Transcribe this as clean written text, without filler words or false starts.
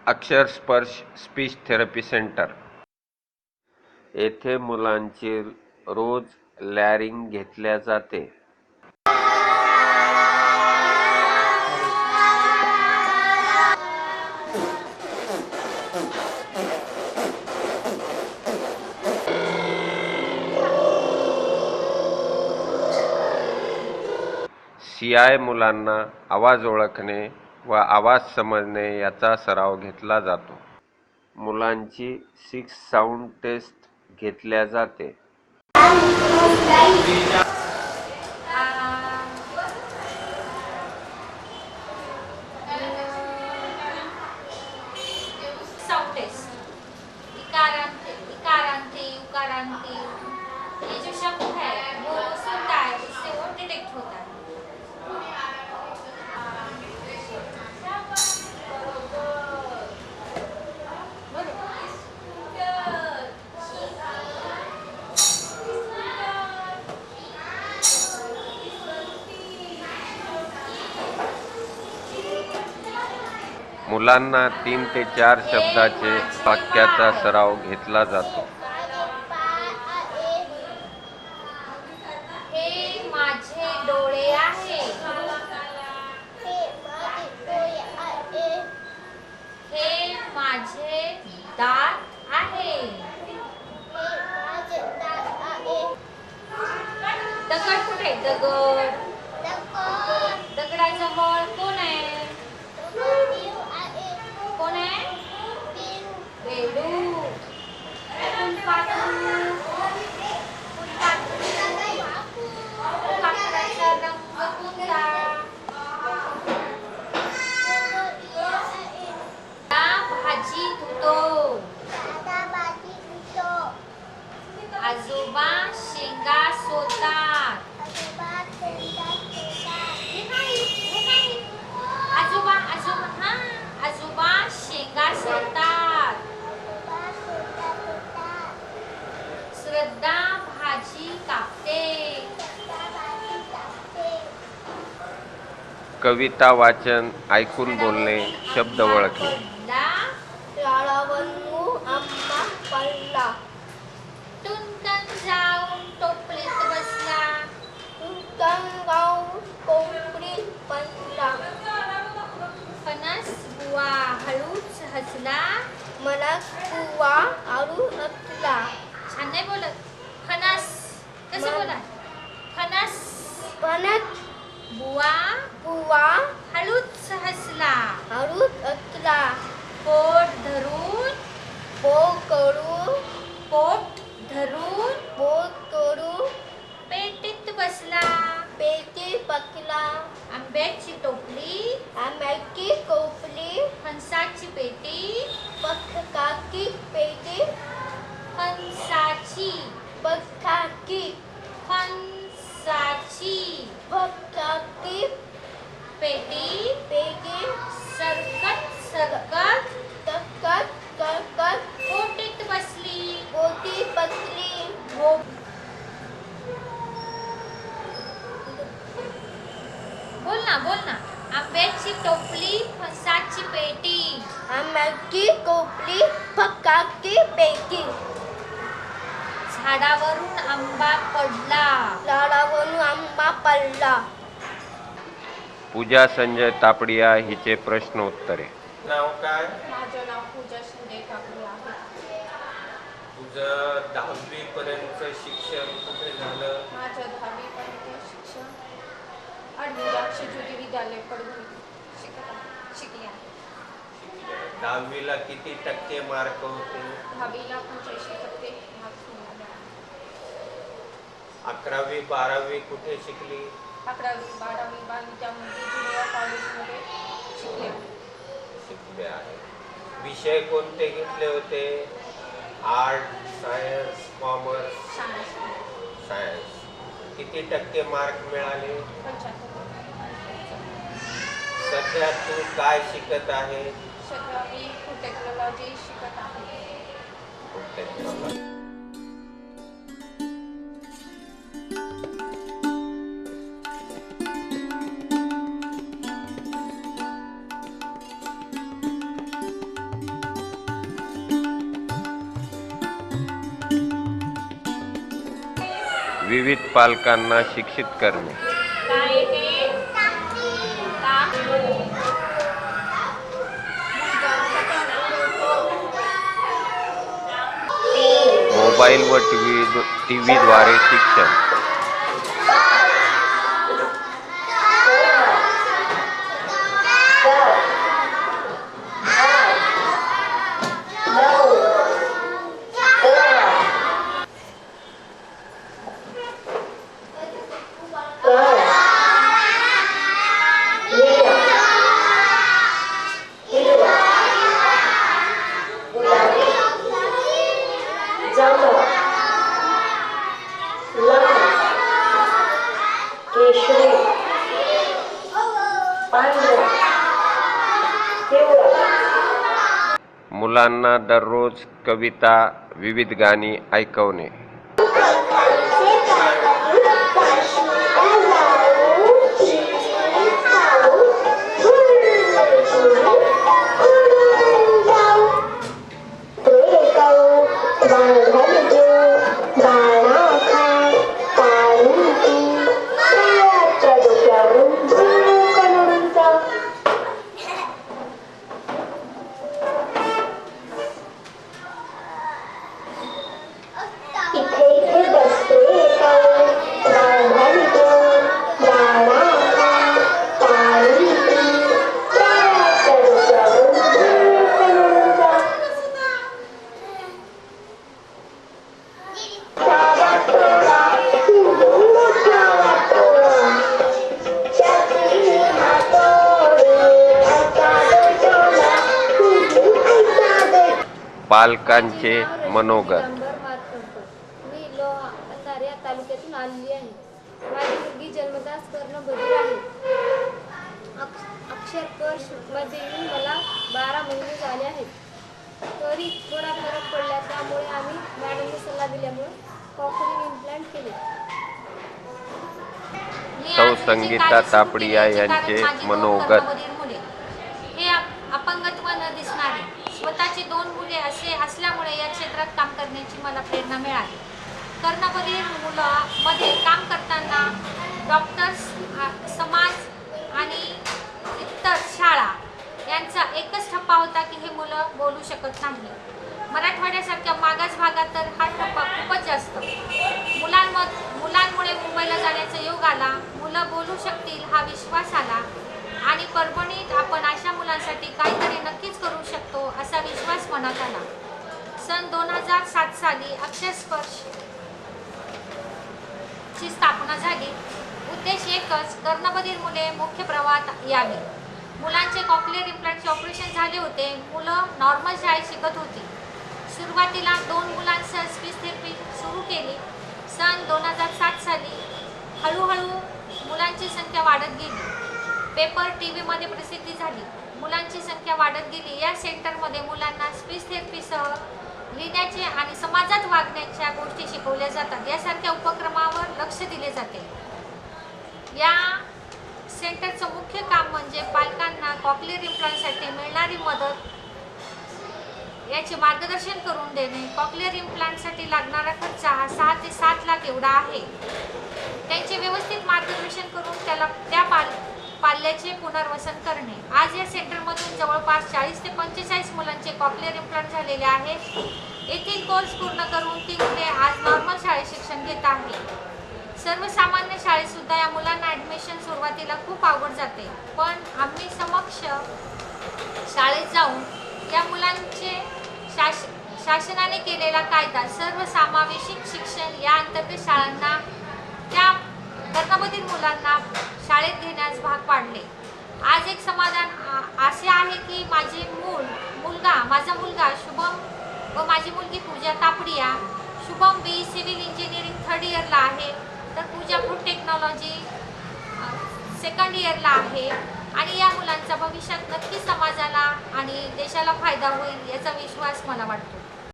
अक्षर स्पर्श speech therapy centre येथे मुलांची रोज लॅरिंग घेतल्या जाते. CI मुलांना आवाज ओळखणे व आवाज समजणे याचा सराव घेतला जातो. मुलांची 6 साऊंड टेस्ट घेतल्या जाते. साउंड टेस्ट इकारांती उकारांती ये जो शब्द है वो सुनता है, उससे वो डिटेक्ट होता है. मुलांना 3 ते 4 शब्दाचे वाक्याचा सराव घेतला जातो. हे माझे डोळे आहे. हे माझे दात आहे. दगड कुठे? दगड. दगडाचा मळ कोण आहे? कोण आहे? बेडूक. फुलपाखरू. काकडाचा रंग कोणता? भाजी धुतो. आजोबा शेंगा सोलतात. आजोबा शेंगा सोलतात. श्रद्धा भाजी कापते. कविता वाचन, ऐकून बोलणे, शब्द ओळखणे. झाडावरून आंबा पडला. टुनकन जाऊन टोपलीत बसला. टुनकन जाऊन टोपलीत बसला. फणस बुवा हळूच हसला. फणस बुवा हळूच हसला. छान नाही बोलत. फणस कसं बोला? फणस बुवा हळूच हसला. हळूच हसला. पोट धरून पेटीत बसला. आंब्याची टोपली फणसाची पेटी फणसाची पेटी सरकत पोटीत बसली. बोल ना. आंब्याची टोपली फणसाची पेटी. झाडावरून आंबा पडला. पूजा संजय तापडिया हिचे प्रश्न उत्तरे. नाव काय? माझं नाव पूजा संजय काकडे आहे. तुझं 10वी पर्यंत शिक्षण कुठे झालं? माझं 10वी पर्यंत शिक्षण अडविराक्ष ज्योती विद्यालय परभणी शिकले आहे. 10वीला किती टक्के मार्क होते? 10वीला 85% मार्क्स मिळाले. 11वी 12वी कुठे शिकली? 11वी 12वी बालविद्यामध्ये जुनियर कॉलेजमध्ये शिकले आहे. विषय कोणते घेतले होते? Art, science, commerce? सायन्स. किती टक्के मार्क मिळाले? 75%. सध्या तू काय शिकत आहे? सध्या मी फूड टेक्नॉलॉजी शिकत आहे. Food technology. विविध पालकांना शिक्षित करणे. काय येते? काम. मोबाईल व टीव्हीद्वारे शिक्षण. मुलांना दररोज कविता, विविध गाणी ऐकवणे. पालकांचे मनोगत. मी लोहा अंधार या तालुक्यातून आलेली आहे. माझी मुलगी जन्मताच कर्ण बधीर आहे. अक्षरस्पर्श मध्ये येऊन मला 12 महिने झाले आहेत. तरी थोडा फरक पडला. त्यामुळे आम्ही मॅडमने सल्ला दिल्यामुळे कॉकलिंग इम्प्लांट केले. सौ संगीता तापडिया यांचे मनोगत. हे अपंगत्व न दिसणारे स्वतःची 2 मुले असे असल्यामुळे या क्षेत्रात काम करण्याची मला प्रेरणा मिळाली. कर्णबधीर मुलांमध्ये काम करताना डॉक्टर्स, समाज आणि इतर शाळा यांचा एकच ठप्पा होता की हे मुलं बोलू शकत नाही. मराठवाड्यासारख्या मागास भागात तर हा ठप्पा खूपच जास्त. मुलांमुळे मुंबईला जाण्याचा योग आला. मुलं बोलू शकतील हा विश्वास आला आणि परभणीत आपण अशा मुलांसाठी काहीतरी नक्कीच करू शकतो असा विश्वास मनात आला. सन 2007 साली अक्षरस्पर्श ची स्थापना झाली. उद्देश एकच, कर्णबधीर मुले मुख्य प्रवाहात यावी. मुलांचे कॉक्लिअर इम्प्लांटचे ऑपरेशन झाले होते. मुलं नॉर्मल शाळेत शिकत होती. सुरुवातीला 2 मुलांसह स्पीच थेरपी सुरू केली. सन 2007 साली हळूहळू मुलांची संख्या वाढत गेली. पेपर, टीव्हीमध्ये प्रसिद्धी झाली. मुलांची संख्या वाढत गेली. या सेंटरमध्ये मुलांना स्पीच थेरपीसह लिहिण्याचे आणि समाजात वागण्याच्या गोष्टी शिकवल्या जातात. यासारख्या उपक्रमावर लक्ष दिले जाते. या सेंटरचं मुख्य काम म्हणजे पालकांना कॉक्लिअर इम्प्लांटसाठी मिळणारी मदत याचे मार्गदर्शन करून देणे. कॉक्लिअर इम्प्लांटसाठी लागणारा खर्च हा 6 ते 7 लाख एवढा आहे. त्यांचे व्यवस्थित मार्गदर्शन करून त्या पाल्याचे पुनर्वसन करणे. आज या सेंटरमधून जवळपास 40 ते 45 मुलांचे कॉक्लिअर इम्प्लांट झालेले आहेत. येथील कोर्स पूर्ण करून ती मुले आज नॉर्मल शाळेत शिक्षण घेत आहेत. सर्वसामान्य शाळेत सुद्धा या मुलांना ॲडमिशन सुरुवातीला खूप अवघड जाते. पण आम्ही समक्ष शाळेत जाऊन या मुलांचे शासनाने केलेला कायदा सर्वसमावेशक शिक्षण या अंतर्गत शाळांना त्या कर्णबधीर मुलांना शाळेत घेण्यास भाग पाडले. आज एक समाधान असे आहे की माझा मुलगा शुभम व माझी मुलगी Pooja Tapadia. Shubham BE civil engineering 3rd इयरला आहे, तर पूजा फूड टेक्नॉलॉजी 2nd इयरला आहे. आणि या मुलांचा भविष्यात नक्की समाजाला आणि देशाला फायदा होईल याचा विश्वास मला वाटतो.